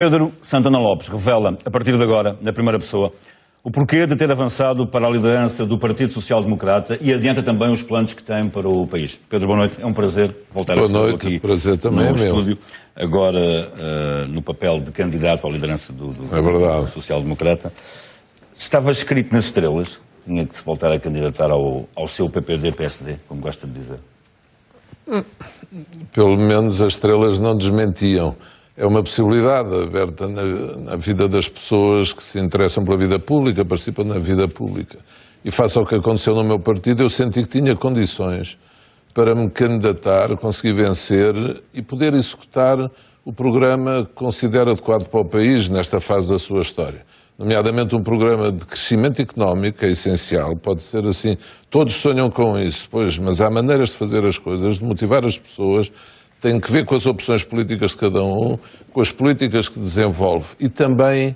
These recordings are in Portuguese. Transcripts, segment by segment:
Pedro Santana Lopes revela, a partir de agora, na primeira pessoa, o porquê de ter avançado para a liderança do Partido Social Democrata e adianta também os planos que tem para o país. Pedro, boa noite. É um prazer voltar a estar aqui prazer também no estúdio, agora no papel de candidato à liderança do Partido Social Democrata. Estava escrito nas estrelas, tinha que se voltar a candidatar ao seu PPD-PSD, como gosta de dizer. Pelo menos as estrelas não desmentiam. É uma possibilidade aberta na vida das pessoas que se interessam pela vida pública, participam na vida pública. E face ao que aconteceu no meu partido, eu senti que tinha condições para me candidatar, conseguir vencer e poder executar o programa que considero adequado para o país nesta fase da sua história. Nomeadamente um programa de crescimento económico, que é essencial, pode ser assim, todos sonham com isso, pois, mas há maneiras de fazer as coisas, de motivar as pessoas. Tem que ver com as opções políticas de cada um, com as políticas que desenvolve e também,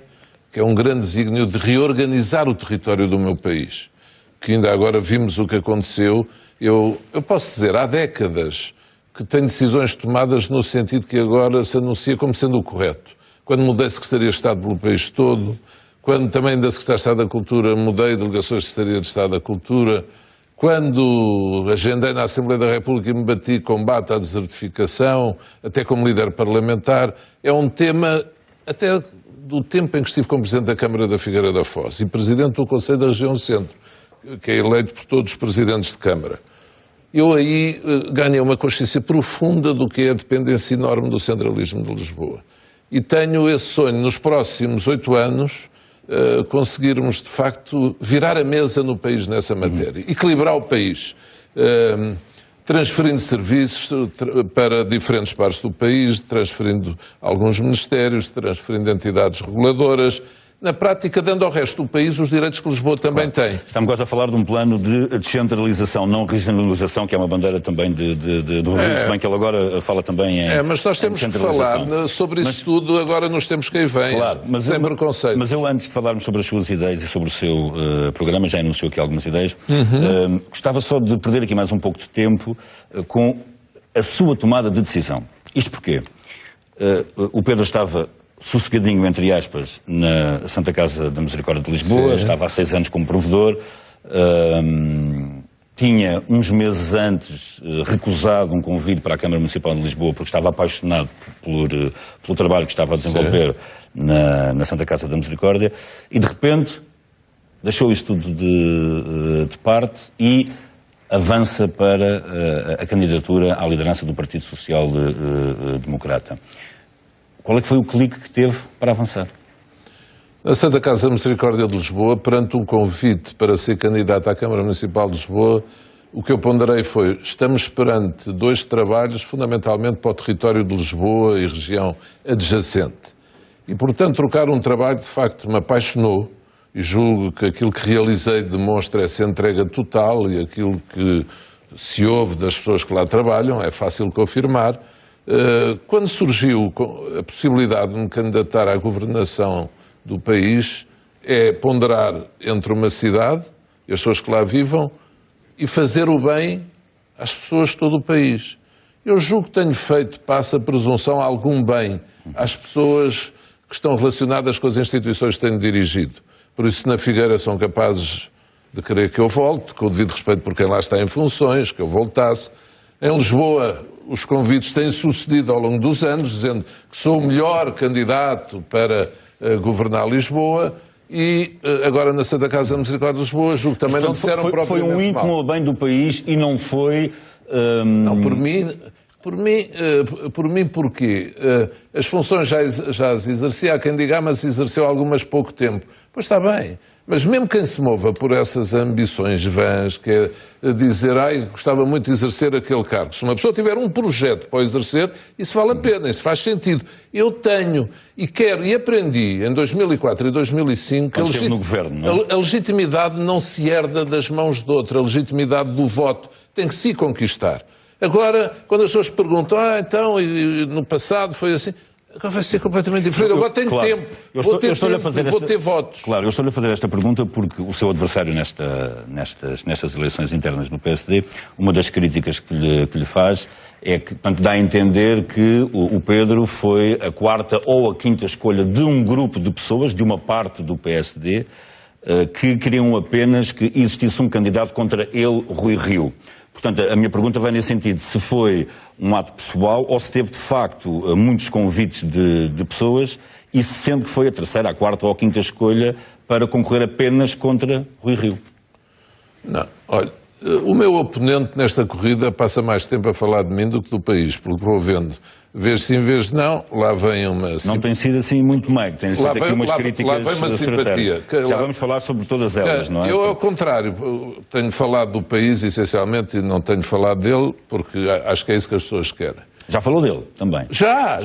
que é um grande desígnio, de reorganizar o território do meu país. Que ainda agora vimos o que aconteceu. Eu posso dizer, há décadas que tenho decisões tomadas no sentido que agora se anuncia como sendo o correto. Quando mudei Secretaria de Estado pelo país todo, quando também da Secretaria de Estado da Cultura mudei delegações de Secretaria de Estado da Cultura, quando agendei na Assembleia da República e me bati combate à desertificação, até como líder parlamentar, é um tema, até do tempo em que estive como Presidente da Câmara da Figueira da Foz e Presidente do Conselho da Região Centro, que é eleito por todos os Presidentes de Câmara. Eu aí ganhei uma consciência profunda do que é a dependência enorme do centralismo de Lisboa. E tenho esse sonho, nos próximos 8 anos, conseguirmos, de facto, virar a mesa no país nessa matéria. Equilibrar o país, transferindo serviços para diferentes partes do país, transferindo alguns ministérios, transferindo entidades reguladoras, na prática dando ao resto do país os direitos que Lisboa também tem. Estamos agora a falar de um plano de descentralização, não regionalização, que é uma bandeira também do governo, se bem que ele agora fala também em mas nós temos que falar sobre isso tudo agora nos tempos que aí vêm, claro, sem preconceito. Mas eu, antes de falarmos sobre as suas ideias e sobre o seu programa, já anunciou aqui algumas ideias, gostava só de perder aqui mais um pouco de tempo com a sua tomada de decisão. Isto porquê? O Pedro estava sossegadinho, entre aspas, na Santa Casa da Misericórdia de Lisboa. Sim. Estava há 6 anos como provedor, tinha uns meses antes recusado um convite para a Câmara Municipal de Lisboa porque estava apaixonado pelo trabalho que estava a desenvolver na Santa Casa da Misericórdia e de repente deixou isso tudo de parte e avança para a candidatura à liderança do Partido Social Democrata. Qual é que foi o clique que teve para avançar? A Santa Casa da Misericórdia de Lisboa, perante um convite para ser candidato à Câmara Municipal de Lisboa, o que eu ponderei foi, estamos perante 2 trabalhos fundamentalmente para o território de Lisboa e região adjacente. E, portanto, trocar um trabalho de facto me apaixonou e julgo que aquilo que realizei demonstra essa entrega total e aquilo que se ouve das pessoas que lá trabalham, é fácil confirmar. Quando surgiu a possibilidade de me candidatar à governação do país, é ponderar entre uma cidade e as pessoas que lá vivam e fazer o bem às pessoas de todo o país. Eu julgo que tenho feito, passa a presunção, algum bem às pessoas que estão relacionadas com as instituições que tenho dirigido. Por isso, na Figueira são capazes de querer que eu volte, com o devido respeito por quem lá está em funções, que eu voltasse. Em Lisboa, os convites têm sucedido ao longo dos anos, dizendo que sou o melhor candidato para governar Lisboa e agora na Santa Casa da Misericórdia de Lisboa, julgo que também não disseram propriamente mal. Foi um íntimo ao bem do país e não foi... Não, por mim porquê? As funções já as exercia, há quem diga, mas exerceu algumas pouco tempo. Pois está bem, mas mesmo quem se mova por essas ambições vãs, que é dizer, gostava muito de exercer aquele cargo. Se uma pessoa tiver um projeto para exercer, isso vale a pena, isso faz sentido. Eu tenho e quero, e aprendi em 2004 e 2005, a legitimidade não se herda das mãos de outra, a legitimidade do voto tem que se conquistar. Agora, quando as pessoas perguntam, então, e no passado foi assim, Vai ser completamente diferente. Agora tenho tempo. Vou ter votos. Claro, eu estou-lhe a fazer esta pergunta porque o seu adversário nestas eleições internas no PSD, uma das críticas que lhe faz é que, portanto, dá a entender que o Pedro foi a quarta ou a quinta escolha de um grupo de pessoas, de uma parte do PSD, que queriam apenas que existisse um candidato contra ele, Rui Rio. Portanto, a minha pergunta vai nesse sentido, se foi um ato pessoal ou se teve, de facto, muitos convites de pessoas e se sente que foi a terceira, a quarta ou a quinta escolha para concorrer apenas contra Rui Rio. Não, olha, o meu oponente nesta corrida passa mais tempo a falar de mim do que do país, porque vou vendo, vez sim, vez não, lá vem uma... Não tem sido assim muito meio, tem feito aqui umas críticas. Lá vem uma simpatia. Já vamos falar sobre todas elas, não é? Eu, ao contrário, tenho falado do país, essencialmente, e não tenho falado dele, porque acho que é isso que as pessoas querem. Já falou dele, também? Já.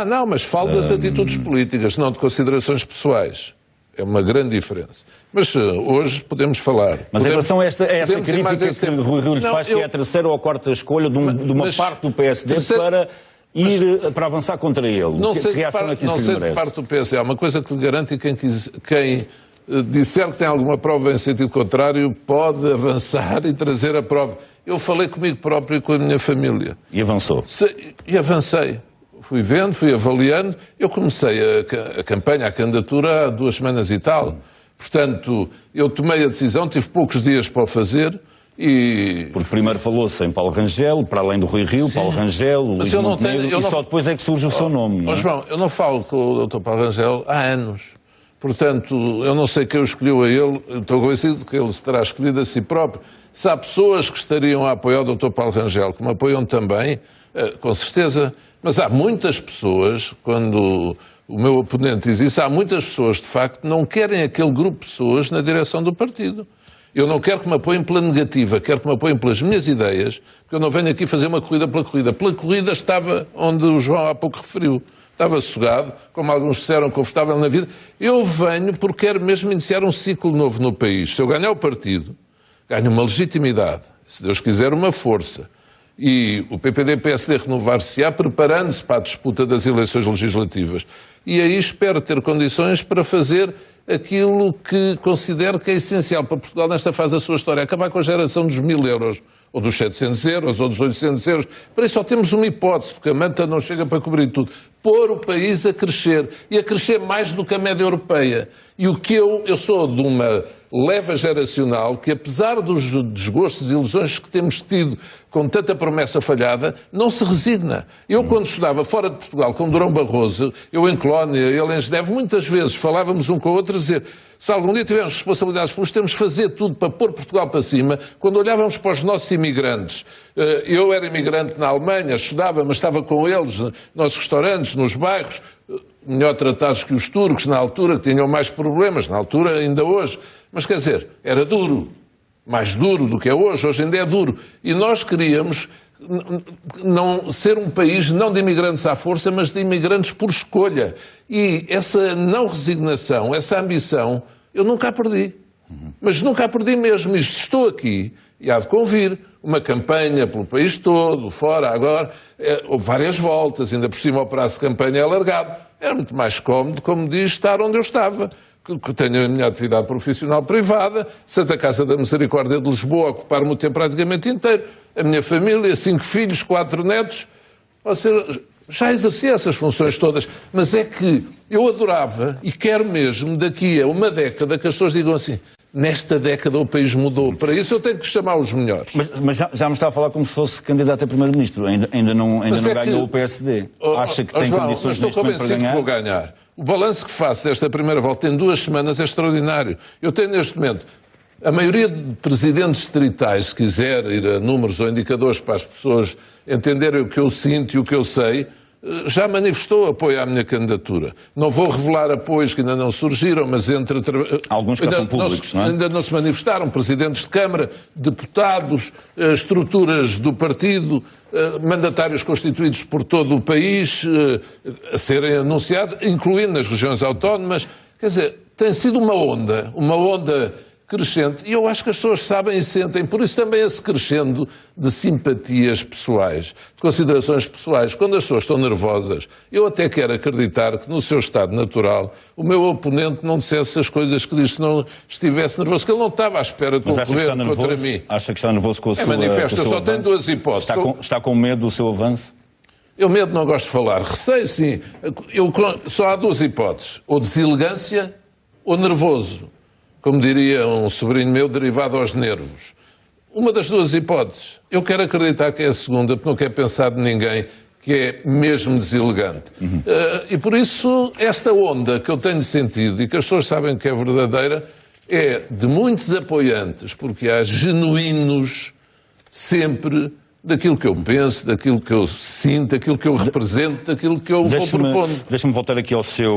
Não, mas falo das atitudes políticas, não de considerações pessoais. É uma grande diferença. Mas hoje podemos falar. Mas em relação a essa crítica que Rui Rio lhe faz, que é a terceira ou a quarta escolha de uma parte do PSD para avançar contra ele. Não sei de parte do PSD. Há uma coisa que lhe garanto e quem disser que tem alguma prova em sentido contrário pode avançar e trazer a prova. Eu falei comigo próprio e com a minha família. E avançou? E avancei. Fui vendo, fui avaliando. Eu comecei a campanha, a candidatura há 2 semanas e tal. Portanto, eu tomei a decisão, tive poucos dias para o fazer e... Porque primeiro falou-se em Paulo Rangel, para além do Rui Rio, sim. Paulo Rangel, Luís Montenegro, e só depois é que surge o seu nome. Não é? João, eu não falo com o Dr. Paulo Rangel há anos. Portanto, eu não sei quem o escolheu a ele, estou convencido que ele se terá escolhido a si próprio. Se há pessoas que estariam a apoiar o Dr. Paulo Rangel, que me apoiam também, com certeza, mas há muitas pessoas, quando o meu oponente diz isso, há muitas pessoas, de facto, que não querem aquele grupo de pessoas na direção do partido. Eu não quero que me apoiem pela negativa, quero que me apoiem pelas minhas ideias, porque eu não venho aqui fazer uma corrida pela corrida. Pela corrida estava onde o João há pouco referiu. Estava sossegado, como alguns disseram, confortável na vida. Eu venho porque quero mesmo iniciar um ciclo novo no país. Se eu ganhar o partido, ganho uma legitimidade, se Deus quiser, uma força. E o PPD-PSD renovar-se-á preparando-se para a disputa das eleições legislativas. E aí espero ter condições para fazer aquilo que considero que é essencial para Portugal nesta fase da sua história. Acabar com a geração dos 1.000 euros, ou dos 700 euros, ou dos 800 euros. Para isso só temos uma hipótese, porque a manta não chega para cobrir tudo. Pôr o país a crescer, e a crescer mais do que a média europeia. E o que eu sou de uma leva geracional que, apesar dos desgostos e ilusões que temos tido com tanta promessa falhada, não se resigna. Eu, quando estudava fora de Portugal, com Durão Barroso, eu em Colónia, ele em Geneve, muitas vezes falávamos um com o outro a dizer: se algum dia tivermos responsabilidades públicas, temos de fazer tudo para pôr Portugal para cima. Quando olhávamos para os nossos imigrantes, eu era imigrante na Alemanha, estudava, mas estava com eles nos nossos restaurantes, nos bairros, melhor tratados que os turcos na altura, que tinham mais problemas, na altura ainda hoje. Mas quer dizer, era duro, mais duro do que é hoje ainda é duro. E nós queríamos não ser um país não de imigrantes à força, mas de imigrantes por escolha. E essa não resignação, essa ambição, eu nunca a perdi. Mas nunca a perdi mesmo. E estou aqui, e há de convir, uma campanha pelo país todo, fora, agora, houve várias voltas, ainda por cima o prazo de campanha é alargado. Era muito mais cómodo, como diz, estar onde eu estava. Que tenho a minha atividade profissional privada, Santa Casa da Misericórdia de Lisboa, ocupar-me o tempo praticamente inteiro, a minha família, 5 filhos, 4 netos, ou seja, já exerci essas funções todas, mas é que eu adorava, e quero mesmo, daqui a uma década, que as pessoas digam assim: nesta década o país mudou. Para isso eu tenho que chamar os melhores. Mas já me está a falar como se fosse candidato a primeiro-ministro. Ainda não ganhou o PSD. Acha que tem condições neste momento para ganhar? Que vou ganhar. O balanço que faço desta primeira volta em 2 semanas é extraordinário. Eu tenho neste momento a maioria de presidentes distritais, se quiser ir a números ou indicadores para as pessoas entenderem o que eu sinto e o que eu sei, já manifestou apoio à minha candidatura. Não vou revelar apoios que ainda não surgiram, mas entre... Alguns que são públicos, não é? Ainda não se manifestaram. Presidentes de Câmara, deputados, estruturas do partido, mandatários constituídos por todo o país, a serem anunciados, incluindo nas regiões autónomas. Quer dizer, tem sido uma onda crescente, e eu acho que as pessoas sabem e sentem, por isso também esse crescendo de simpatias pessoais, de considerações pessoais. Quando as pessoas estão nervosas, eu até quero acreditar que no seu estado natural o meu oponente não dissesse as coisas que diz se não estivesse nervoso, que ele não estava à espera de concorrer contra mim. Acha que está nervoso com a sua... manifesto, eu só tenho duas hipóteses. Está com medo do seu avanço? Eu medo não gosto de falar. Receio, sim. Só há duas hipóteses. Ou deselegância ou nervoso. Como diria um sobrinho meu, derivado aos nervos. Uma das duas hipóteses. Eu quero acreditar que é a segunda, porque não quero pensar de ninguém que é mesmo deselegante. E por isso, esta onda que eu tenho sentido e que as pessoas sabem que é verdadeira, é de muitos apoiantes, porque há genuínos sempre daquilo que eu penso, daquilo que eu sinto, daquilo que eu represento, daquilo que eu vou propondo. Deixa-me voltar aqui ao seu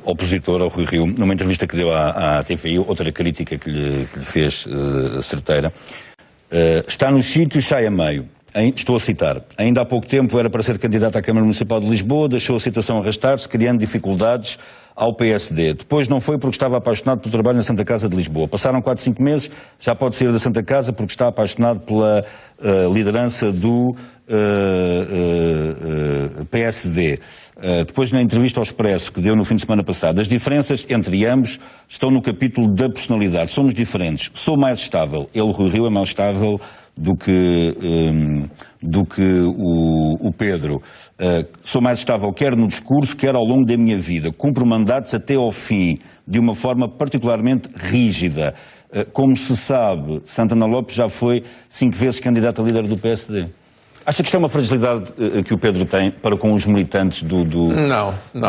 opositor, ao Rui Rio, numa entrevista que deu à TVI, outra crítica que lhe fez certeira. Está nos sítios, sai a meio. Estou a citar. Ainda há pouco tempo era para ser candidato à Câmara Municipal de Lisboa, deixou a situação arrastar-se, criando dificuldades ao PSD. Depois não foi porque estava apaixonado pelo trabalho na Santa Casa de Lisboa. Passaram 4, 5 meses, já pode sair da Santa Casa porque está apaixonado pela liderança do PSD. Depois, na entrevista ao Expresso, que deu no fim de semana passado, as diferenças entre ambos estão no capítulo da personalidade. Somos diferentes. Sou mais estável. Ele, Rui Rio, é mais estável do que o Pedro. Sou mais estável quer no discurso, quer ao longo da minha vida. Cumpro mandatos até ao fim, de uma forma particularmente rígida. Como se sabe, Santana Lopes já foi 5 vezes candidato a líder do PSD. Acha que isto é uma fragilidade que o Pedro tem para com os militantes do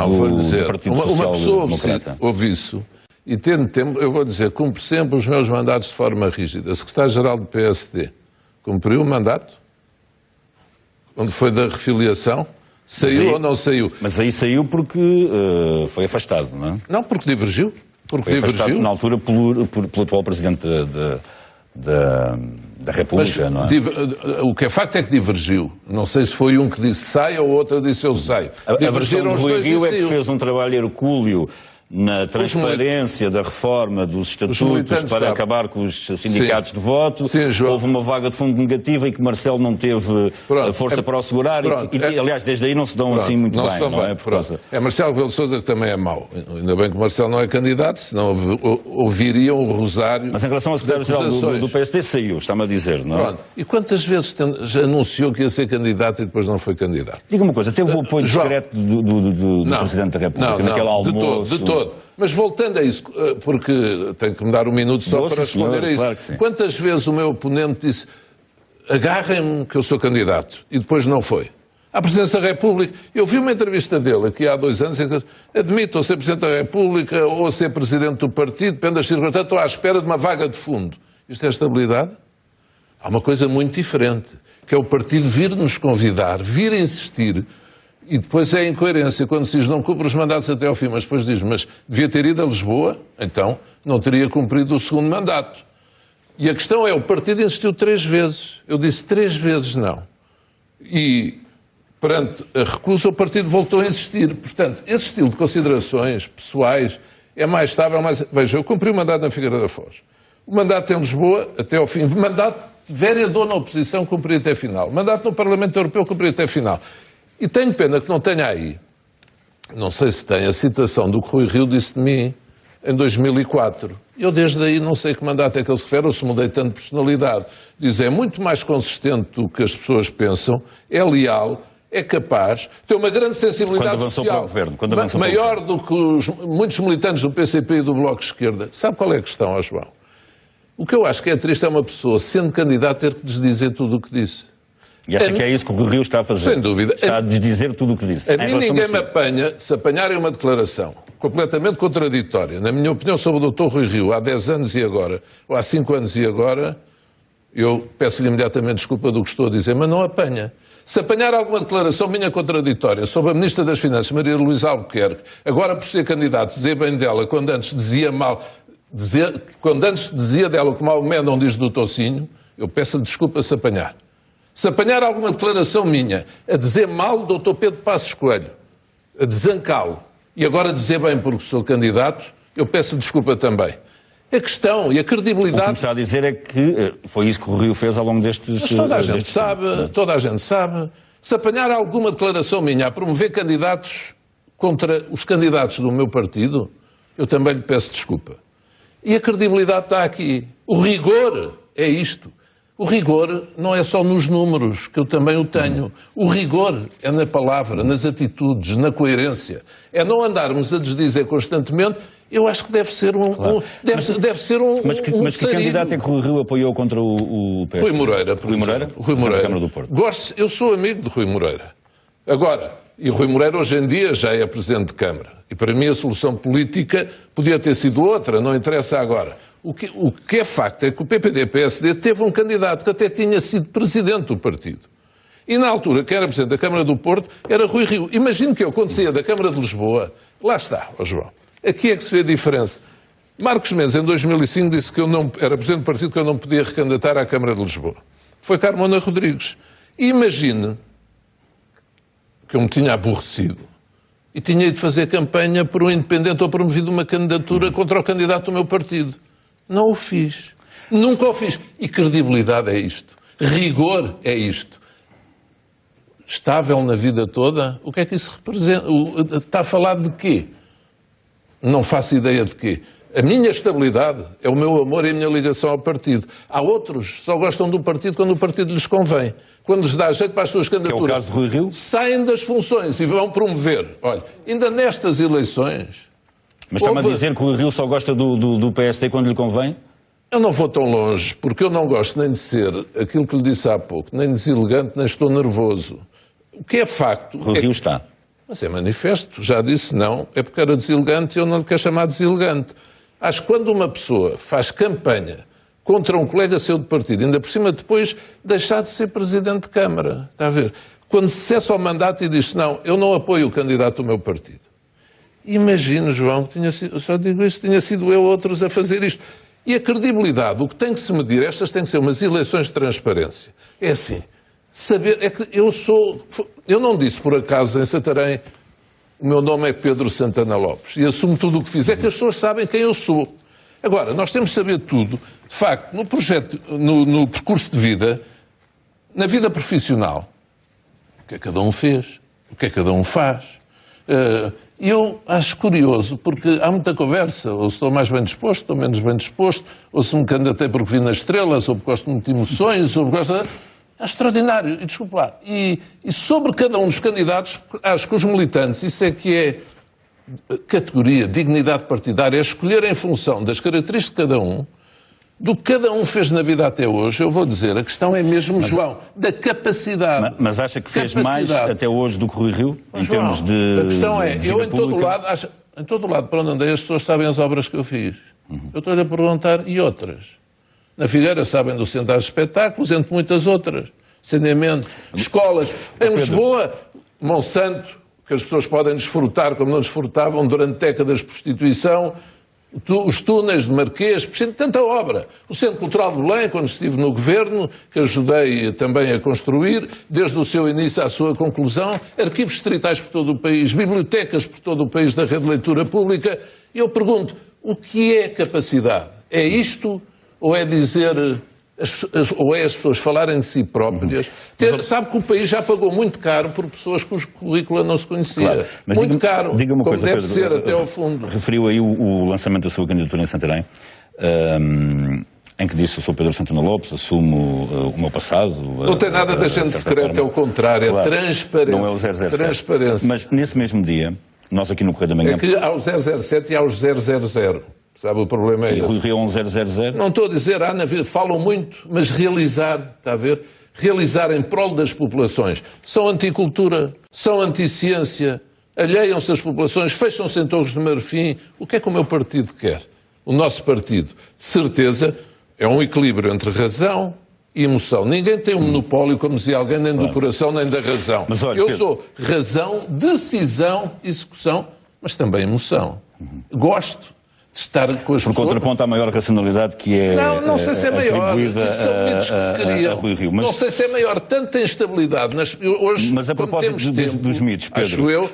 vou dizer, Partido Social Democrata? Ouve isso. E tendo tempo, eu vou dizer, cumpro sempre os meus mandatos de forma rígida. Secretário-Geral do PSD cumpriu o mandato? Quando foi da refiliação? Saiu ou não saiu? Mas aí saiu porque foi afastado, não é? Não, porque divergiu. Foi afastado na altura pelo atual Presidente da República, não é? O que é facto é que divergiu. Não sei se foi um que disse sai ou outro disse eu saio. A versão do Rui Rio é que fez um trabalho hercúleo na transparência da reforma dos estatutos para acabar com os sindicatos de voto. Sim, houve uma vaga de fundo negativa e que Marcelo não teve força para o segurar. Aliás, desde aí não se dão assim muito bem. Não é? É Marcelo Rebelo de Sousa que também é mau. Ainda bem que o Marcelo não é candidato, senão ouviriam o rosário. Mas em relação ao secretário-geral do PSD saiu, está-me a dizer, não é? Pronto. E quantas vezes já anunciou que ia ser candidato e depois não foi candidato? Diga uma coisa, teve o apoio discreto do Presidente da República naquele almoço? De todo. Mas voltando a isso, porque tenho que me dar um minuto só para responder a isso. Claro que sim. Quantas vezes o meu oponente disse agarrem-me que eu sou candidato e depois não foi? À Presidência da República, eu vi uma entrevista dele aqui há 2 anos em que admito ou ser Presidente da República ou ser Presidente do partido, depende das circunstâncias, estou à espera de uma vaga de fundo. Isto é estabilidade? Há uma coisa muito diferente, que é o partido vir nos convidar, vir insistir. E depois é a incoerência, quando se diz não cumpre os mandatos até ao fim, mas depois diz, mas devia ter ido a Lisboa, então não teria cumprido o segundo mandato. E a questão é, o partido insistiu 3 vezes, eu disse 3 vezes não. E perante a recusa o partido voltou a insistir. Portanto, esse estilo de considerações pessoais é mais estável, mais... Veja, eu cumpri o mandato na Figueira da Foz. O mandato em Lisboa, até ao fim. O mandato de vereador na oposição, cumpri até a final. O mandato no Parlamento Europeu, cumpri até a final. E tenho pena que não tenha aí, não sei se tem, a citação do que Rui Rio disse de mim em 2004. Eu desde aí não sei que mandato é que ele se refere, ou se mudei tanto de personalidade. Diz, é muito mais consistente do que as pessoas pensam, é leal, é capaz, tem uma grande sensibilidade social, maior do que muitos militantes do PCP e do Bloco de Esquerda. Sabe qual é a questão, João? O que eu acho que é triste é uma pessoa, sendo candidato, ter que desdizer tudo o que disse. E acha que é isso que o Rui Rio está a fazer? Sem dúvida. Está a desdizer tudo o que disse. A mim ninguém me apanha, se apanharem uma declaração completamente contraditória, na minha opinião, sobre o Dr. Rui Rio, há 10 anos e agora, ou há 5 anos e agora, eu peço-lhe imediatamente desculpa do que estou a dizer, mas não apanha. Se apanhar alguma declaração minha contraditória sobre a Ministra das Finanças, Maria Luísa Albuquerque, agora por ser candidato, dizer bem dela, quando antes dizia mal, quando antes dizia dela que Maomé não diz do Tocinho, eu peço-lhe desculpa se apanhar. Se apanhar alguma declaração minha a dizer mal do Dr. Pedro Passos Coelho, a desancá-lo, e agora dizer bem porque sou candidato, eu peço desculpa também. A questão e a credibilidade... O que me está a dizer é que foi isso que o Rio fez ao longo destes... Mas toda a gente sabe. Se apanhar alguma declaração minha a promover candidatos contra os candidatos do meu partido, eu também lhe peço desculpa. E a credibilidade está aqui. O rigor é isto. O rigor não é só nos números, que eu também o tenho. O rigor é na palavra, nas atitudes, na coerência. É não andarmos a desdizer constantemente. Eu acho que deve ser deve ser um Mas que candidato é que o Rio apoiou contra o PS? Rui Moreira. Rui Moreira? Rui Moreira. Câmara do Porto. Eu sou amigo de Rui Moreira. Agora, e Rui Moreira hoje em dia já é Presidente de Câmara. E para mim a solução política podia ter sido outra, não interessa agora. O que é facto é que o PPD-PSD teve um candidato que até tinha sido Presidente do partido. E na altura, que era Presidente da Câmara do Porto, era Rui Rio. Imagino que eu, quando saía da Câmara de Lisboa, lá está, ó João, aqui é que se vê a diferença. Marcos Mendes, em 2005, disse que eu não era Presidente do partido, que eu não podia recandidatar à Câmara de Lisboa. Foi Carmona Rodrigues. E imagine que eu me tinha aborrecido e tinha ido fazer campanha por um independente ou promovido uma candidatura contra o candidato do meu partido. Não o fiz. Nunca o fiz. E credibilidade é isto. Rigor é isto. Estável na vida toda? O que é que isso representa? Está a falar de quê? Não faço ideia de quê. A minha estabilidade é o meu amor e a minha ligação ao partido. Há outros que só gostam do partido quando o partido lhes convém. Quando lhes dá jeito para as suas candidaturas. Que é o caso de Rui Rio? Saem das funções e vão promover. Olha, ainda nestas eleições... Mas está-me a dizer que o Rio só gosta do PSD quando lhe convém? Eu não vou tão longe, porque eu não gosto nem de ser aquilo que lhe disse há pouco, nem deselegante, nem estou nervoso. O que é facto... O Rio está. Mas é manifesto, já disse não, é porque era deselegante e eu não lhe quero chamar deselegante. Acho que quando uma pessoa faz campanha contra um colega seu de partido, ainda por cima depois deixar de ser Presidente de Câmara, está a ver? Quando se cessa ao mandato e diz não, eu não apoio o candidato do meu partido. Imagino, João, que eu só digo isto, tinha sido eu ou outros a fazer isto. E a credibilidade, o que tem que se medir, estas têm que ser umas eleições de transparência. É assim, saber, é que eu não disse por acaso em Santarém, o meu nome é Pedro Santana Lopes e assumo tudo o que fiz, é que as pessoas sabem quem eu sou. Agora, nós temos de saber tudo, de facto, no projeto, no percurso de vida, na vida profissional, o que é que cada um fez, o que é que cada um faz. Eu acho curioso, porque há muita conversa, ou estou mais bem disposto, estou menos bem disposto, ou se me candidatei porque vi nas estrelas, ou porque gosto muito de emoções, ou porque gosto... É extraordinário, e desculpe lá. E sobre cada um dos candidatos, acho que os militantes, isso é que é categoria, dignidade partidária, é escolher em função das características de cada um, do que cada um fez na vida até hoje. Eu vou dizer, a questão é mesmo, João, da capacidade. Mas acha que fez mais até hoje do que Rui Rio, em termos de a questão é, de eu vida pública? em todo lado para onde andei, as pessoas sabem as obras que eu fiz. Eu estou-lhe a perguntar, e outras? Na Figueira sabem do Centro de Espetáculos, entre muitas outras. Saneamento, escolas. Em Lisboa, Monsanto, que as pessoas podem desfrutar como não desfrutavam durante décadas de prostituição, os túneis de Marquês, tanta obra. O Centro Cultural de Belém, quando estive no governo, que ajudei também a construir, desde o seu início à sua conclusão, arquivos distritais por todo o país, bibliotecas por todo o país da rede de leitura pública. E eu pergunto, o que é capacidade? É isto ou é dizer... ou é as pessoas falarem de si próprias? Sabe que o país já pagou muito caro por pessoas cujo currículo não se conhecia. Claro, mas muito caro, diga uma como coisa, deve Pedro, ser até ao fundo. Referiu aí o lançamento da sua candidatura em Santarém, em que disse: eu sou Pedro Santana Lopes, assumo o meu passado. Não tem nada de agente secreto, é o contrário, claro, é transparência. Não é o 007. Transparência. Mas nesse mesmo dia, nós aqui no Correio da Manhã... É que há o 007 e há os 000. Sabe, o problema é esse. E Rui Rio é um 000? Não estou a dizer, na vida, falam muito, mas realizar, está a ver? Realizar em prol das populações. São anticultura, são anticiência, alheiam-se as populações, fecham-se em Torres de Marfim. O que é que o meu partido quer? O nosso partido, de certeza, é um equilíbrio entre razão e emoção. Ninguém tem um monopólio, como dizia alguém, nem do coração, nem da razão. Mas, olha, eu sou razão, decisão, execução, mas também emoção. Gosto de estar com as pessoas. Por contraponto à maior racionalidade que é não sei se é maior. São mitos que se criam. A Rui Rio. Mas... Não sei se é maior. Tanta instabilidade. Hoje, mas a propósito dos mitos, Pedro... Acho eu,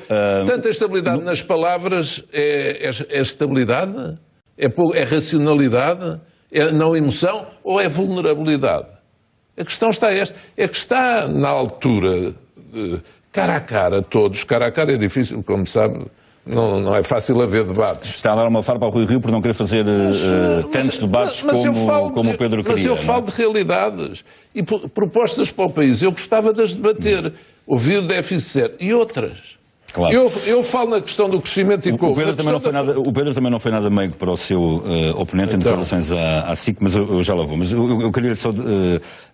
tanta instabilidade nas palavras é estabilidade? É racionalidade? É não emoção? Ou é vulnerabilidade? A questão está esta. É que está na altura, cara a cara, todos. Cara a cara é difícil, como sabe. Não é fácil haver debates. Está a dar uma farpa ao Rui Rio por não querer fazer tantos debates como o Pedro queria. Mas eu falo de realidades e propostas para o país. Eu gostava de as debater. Ouvi o déficit zero e outras. Claro. Eu falo na questão do crescimento e o Pedro também não foi nada meigo para o seu oponente em declarações à SIC, mas eu já lá vou. Mas eu queria só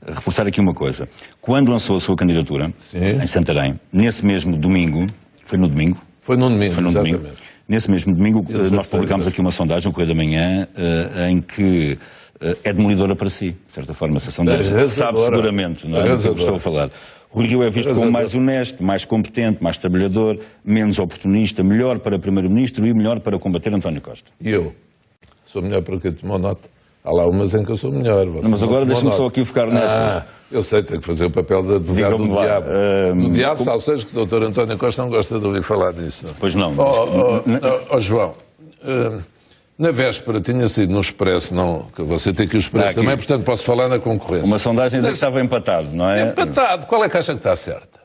reforçar aqui uma coisa. Quando lançou a sua candidatura, em Santarém, nesse mesmo domingo, foi no domingo, nesse mesmo domingo, nós publicámos aqui uma sondagem, o Correio da Manhã, em que é demolidora para si, de certa forma, essa sondagem. Sabe seguramente, não é? Do que eu estou a falar. O Rui Rio é visto como mais honesto, mais competente, mais trabalhador, menos oportunista, melhor para Primeiro-Ministro e melhor para combater António Costa. E eu? Sou melhor para quem tomou nota? Há lá umas em que eu sou melhor. Não, mas agora deixa-me só aqui focar nesta. Eu sei, tenho que fazer o papel de advogado do diabo. Do diabo, salvo seja que o Dr. António Costa não gosta de ouvir falar disso. Não? Pois não. João, na véspera tinha sido no Expresso, não, que você tem aqui o Expresso também, portanto posso falar na concorrência. Uma sondagem que estava empatado, não é? Empatado. Qual é que acha que está certa?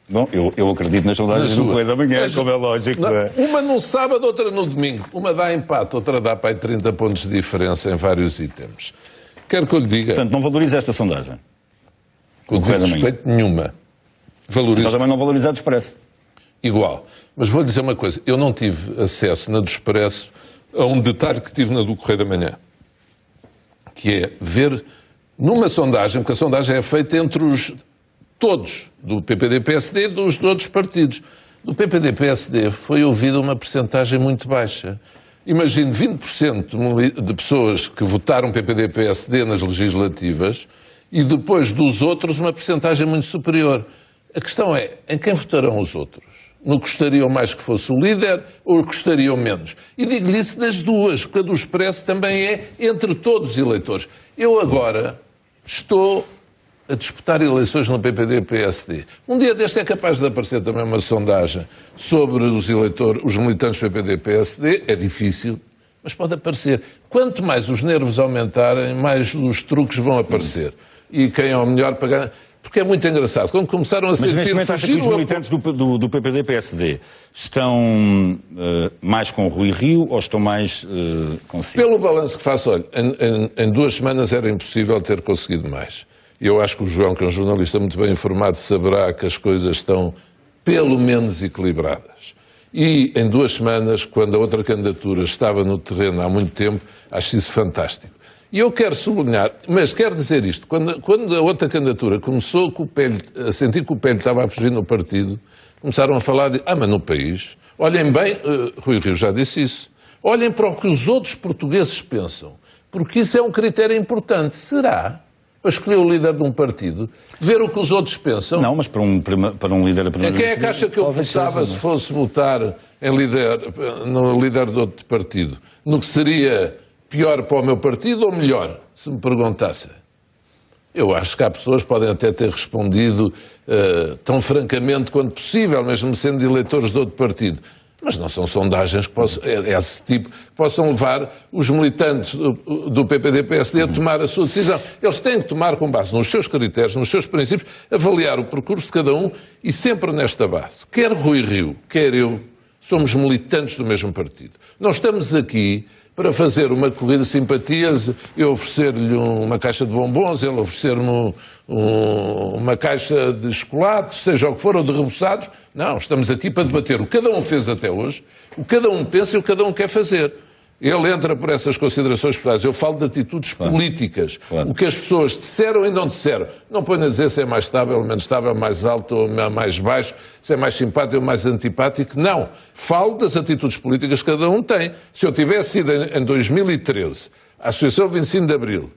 Bom, eu acredito nas sondagens do Correio da Manhã, como é lógico. Uma no sábado, outra no domingo. Uma dá empate, outra dá para aí 30 pontos de diferença em vários itens. Quero que eu lhe diga... Portanto, não valoriza esta sondagem? Com respeito nenhuma. Valorizo... Então também não valoriza a do Expresso? Igual. Mas vou-lhe dizer uma coisa. Eu não tive acesso na do Expresso a um detalhe que tive na do Correio da Manhã. Que é ver numa sondagem, porque a sondagem é feita entre todos, do PPD-PSD e dos outros partidos. Do PPD-PSD foi ouvida uma percentagem muito baixa. Imagino 20% de pessoas que votaram PPD-PSD nas legislativas e depois dos outros uma percentagem muito superior. A questão é, em quem votarão os outros? No que gostariam mais que fosse o líder ou gostariam menos? E digo-lhe isso das duas, porque a do Expresso também é entre todos os eleitores. Eu agora estou a disputar eleições no PPD-PSD. Um dia deste é capaz de aparecer também uma sondagem sobre os militantes do PPD-PSD. É difícil, mas pode aparecer. Quanto mais os nervos aumentarem, mais os truques vão aparecer. E quem é o melhor para ganhar... Porque é muito engraçado. Quando começaram a sentir... Mas neste momento acha que os militantes do PPD-PSD estão mais com o Rui Rio ou estão mais consigo? Pelo balanço que faço, olha, em 2 semanas era impossível ter conseguido mais. E eu acho que o João, que é um jornalista muito bem informado, saberá que as coisas estão pelo menos equilibradas. E em 2 semanas, quando a outra candidatura estava no terreno há muito tempo, acho isso fantástico. E eu quero sublinhar, mas quero dizer isto, quando a outra candidatura começou a sentir que o pé lhe estava a fugir no partido, começaram a falar de, mas no país, olhem bem, Rui Rio já disse isso, olhem para o que os outros portugueses pensam, porque isso é um critério importante. Será, para escolher o líder de um partido, ver o que os outros pensam? Não, mas para um líder... Quem é que acha que eu votava se fosse votar no líder de outro partido? No que seria... pior para o meu partido ou melhor, se me perguntassem? Eu acho que há pessoas que podem até ter respondido tão francamente quanto possível, mesmo sendo eleitores de outro partido. Mas não são sondagens que esse tipo que possam levar os militantes do PPD-PSD a tomar a sua decisão. Eles têm que tomar com base nos seus critérios, nos seus princípios, avaliar o percurso de cada um e sempre nesta base. Quer Rui Rio, quer eu, somos militantes do mesmo partido. Não estamos aqui para fazer uma corrida de simpatias, eu oferecer-lhe uma caixa de bombons, ele oferecer-me uma caixa de chocolates, seja o que for, ou de reboçados. Não, estamos aqui para debater o que cada um fez até hoje, o que cada um pensa e o que cada um quer fazer. Ele entra por essas considerações pessoais. Eu falo de atitudes políticas. Claro. O que as pessoas disseram e não disseram. Não ponho a dizer se é mais estável, menos estável, mais alto ou mais baixo, se é mais simpático ou mais antipático. Não. Falo das atitudes políticas que cada um tem. Se eu tivesse ido em 2013 à Associação 25 de Abril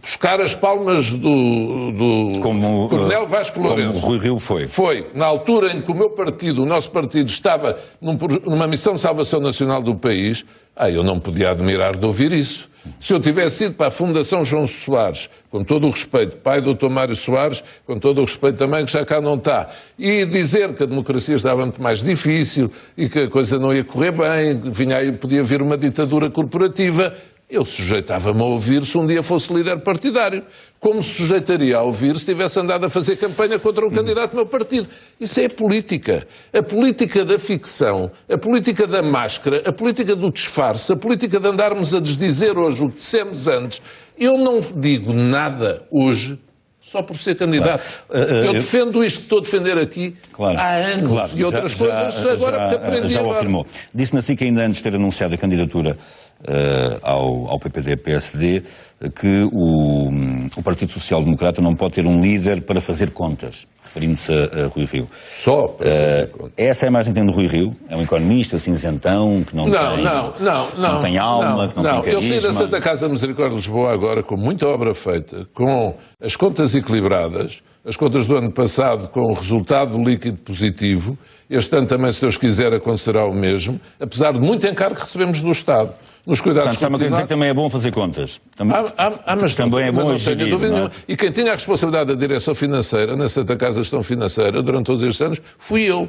buscar as palmas do Coronel Vasco Lourenço. Como Rui Rio foi. Foi, na altura em que o nosso partido, estava numa missão de salvação nacional do país, eu não podia admirar de ouvir isso. Se eu tivesse ido para a Fundação João Soares, com todo o respeito, pai do Dr. Mário Soares, com todo o respeito também, que já cá não está, e dizer que a democracia estava muito mais difícil e que a coisa não ia correr bem, podia vir uma ditadura corporativa, eu sujeitava-me a ouvir se um dia fosse líder partidário. Como se sujeitaria a ouvir se tivesse andado a fazer campanha contra um candidato do meu partido? Isso é a política. A política da ficção, a política da máscara, a política do disfarce, a política de andarmos a desdizer hoje o que dissemos antes. Eu não digo nada hoje só por ser candidato. Eu defendo isto que estou a defender aqui há anos. E outras coisas agora que aprendi já o afirmou. Disse-me assim que ainda antes de ter anunciado a candidatura ao PPD-PSD que o Partido Social Democrata não pode ter um líder para fazer contas, referindo-se a Rui Rio. Só para fazer contas. Essa é a imagem que tem do Rui Rio? É um economista cinzentão que não tem alma, que não tem carisma? Eu saí da Santa Casa Misericórdia de Lisboa agora com muita obra feita, com as contas equilibradas, as contas do ano passado com o resultado líquido positivo. Este ano também, se Deus quiser, acontecerá o mesmo, apesar de muito encargo que recebemos do Estado. Nos cuidados está-me a dizer que também é bom fazer contas. Mas também é bom gerir. E quem tinha a responsabilidade da direção financeira, na Santa Casa Gestão Financeira, durante todos estes anos, fui eu.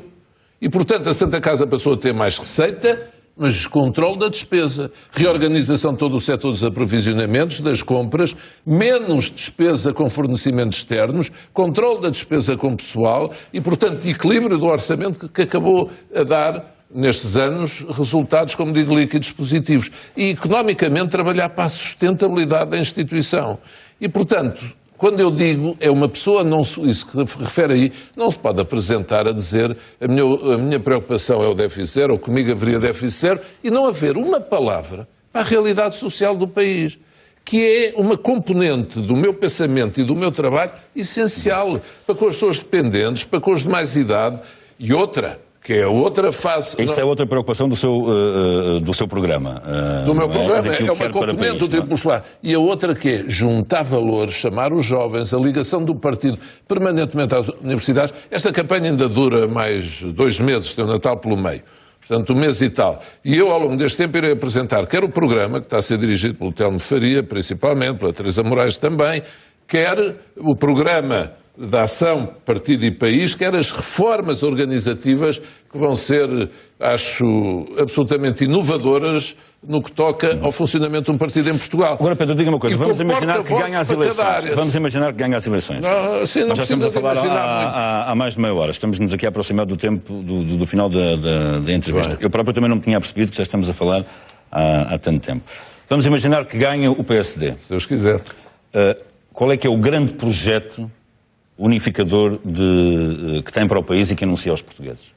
E, portanto, a Santa Casa passou a ter mais receita, mas controle da despesa, reorganização de todo o setor dos aprovisionamentos, das compras, menos despesa com fornecimentos externos, controle da despesa com pessoal e, portanto, equilíbrio do orçamento que acabou a dar, nestes anos, resultados, como digo, líquidos positivos. E, economicamente, trabalhar para a sustentabilidade da instituição. E, portanto, quando eu digo, é uma pessoa, isso que refere aí, não se pode apresentar a dizer a minha preocupação é o déficit zero, ou comigo haveria déficit zero, e não haver uma palavra para a realidade social do país, que é uma componente do meu pensamento e do meu trabalho essencial para com as pessoas dependentes, para com os de mais idade, e outra, que é a outra face... Isso é outra preocupação do seu programa. Do meu programa, é uma componente do tipo postular. E a outra que é juntar valores, chamar os jovens, a ligação do partido permanentemente às universidades. Esta campanha ainda dura mais 2 meses, tem o Natal pelo meio. Portanto, 1 mês e tal. E eu, ao longo deste tempo, irei apresentar quer o programa, que está a ser dirigido pelo Telmo Faria, principalmente, pela Teresa Moraes também, quer o programa da ação Partido e País, quer as reformas organizativas que vão ser, acho, absolutamente inovadoras no que toca ao funcionamento de um partido em Portugal. Agora, Pedro, diga uma coisa, vamos imaginar que ganha as eleições. Vamos imaginar que ganha as eleições. Sim, nós já estamos a falar há mais de meia hora, estamos-nos aqui a aproximar do tempo do final da entrevista. Eu próprio também não me tinha percebido que já estamos a falar há tanto tempo. Vamos imaginar que ganha o PSD. Se Deus quiser. Qual é que é o grande projeto unificador que tem para o país e que anuncia aos portugueses?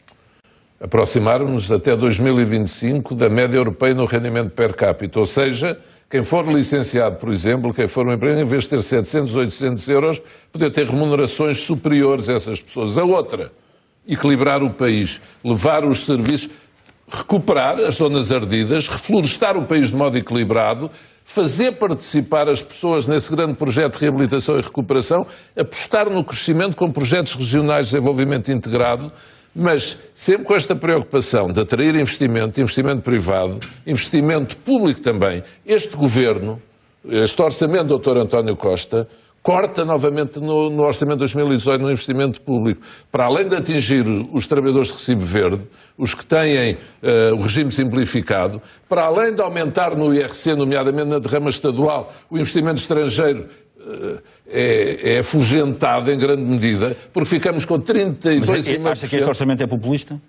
Aproximar-nos até 2025 da média europeia no rendimento per capita. Ou seja, quem for licenciado, por exemplo, quem for um emprego, em vez de ter 700, 800 euros, poder ter remunerações superiores a essas pessoas. A outra, equilibrar o país, levar os serviços, recuperar as zonas ardidas, reflorestar o país de modo equilibrado, fazer participar as pessoas nesse grande projeto de reabilitação e recuperação, apostar no crescimento com projetos regionais de desenvolvimento integrado, mas sempre com esta preocupação de atrair investimento privado, investimento público também. Este governo, este orçamento do Dr. António Costa, corta novamente no orçamento de 2018 no investimento público, para além de atingir os trabalhadores de recibo verde, os que têm o regime simplificado, para além de aumentar no IRC, nomeadamente na derrama estadual, o investimento estrangeiro é afugentado em grande medida, porque ficamos com 32,5%. Mas acha que este orçamento é populista?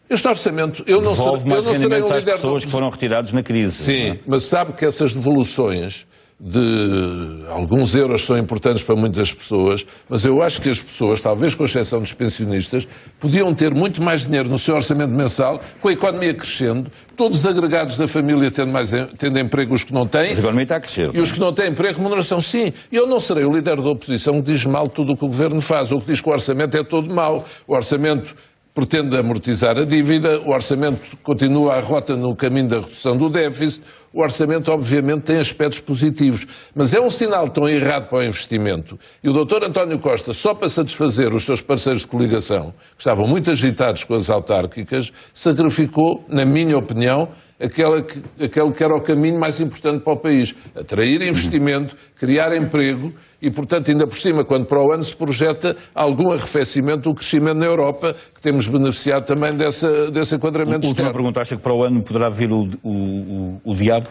Este orçamento, eu não serei um líder... às pessoas que foram retirados na crise. Sim, mas sabe que essas devoluções de alguns euros são importantes para muitas pessoas, mas eu acho que as pessoas, talvez com exceção dos pensionistas, podiam ter muito mais dinheiro no seu orçamento mensal, com a economia crescendo, todos os agregados da família tendo emprego, os que não têm. Mas a economia está a crescer. E os que não têm emprego, remuneração, sim. Eu não serei o líder da oposição que diz mal tudo o que o governo faz, ou que diz que o orçamento é todo mau. O orçamento pretende amortizar a dívida, o orçamento continua a rota no caminho da redução do déficit, o orçamento obviamente tem aspectos positivos, mas é um sinal tão errado para o investimento. E o Dr. António Costa, só para satisfazer os seus parceiros de coligação, que estavam muito agitados com as autárquicas, sacrificou, na minha opinião, aquele que era o caminho mais importante para o país. Atrair investimento, criar emprego e, portanto, ainda por cima, quando para o ano se projeta algum arrefecimento do crescimento na Europa, que temos beneficiado também desse enquadramento Última externo. pergunta, acha que para o ano poderá vir o diabo?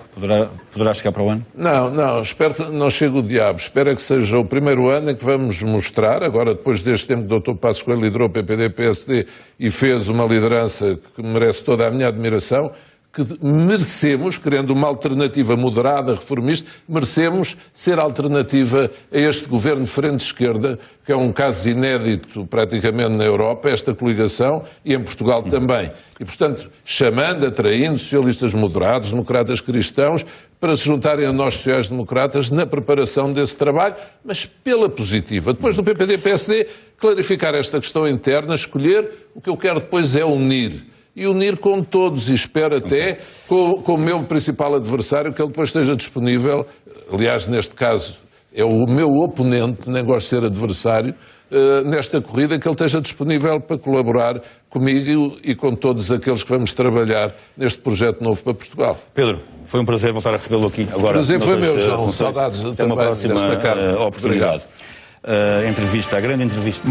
Poderá chegar para o ano? Não, espero que não chegue o diabo. Espero que seja o primeiro ano em que vamos mostrar, agora depois deste tempo que o Dr. Passos Coelho liderou o PPD-PSD e fez uma liderança que merece toda a minha admiração, que merecemos, querendo uma alternativa moderada, reformista, merecemos ser alternativa a este governo de frente-esquerda, que é um caso inédito praticamente na Europa, esta coligação, e em Portugal também. E, portanto, chamando, atraindo socialistas moderados, democratas cristãos, para se juntarem a nós sociais-democratas na preparação desse trabalho, mas pela positiva. Depois do PPD-PSD, clarificar esta questão interna, escolher, o que eu quero depois é unir. E unir com todos, e espero até com o meu principal adversário, que ele depois esteja disponível, aliás, neste caso, é o meu oponente, nem gosto de ser adversário, nesta corrida, que ele esteja disponível para colaborar comigo e com todos aqueles que vamos trabalhar neste projeto novo para Portugal. Pedro, foi um prazer voltar a recebê-lo aqui. Agora, o prazer foi meu, João. Saudades Até também uma próxima desta casa. oportunidade. A grande entrevista.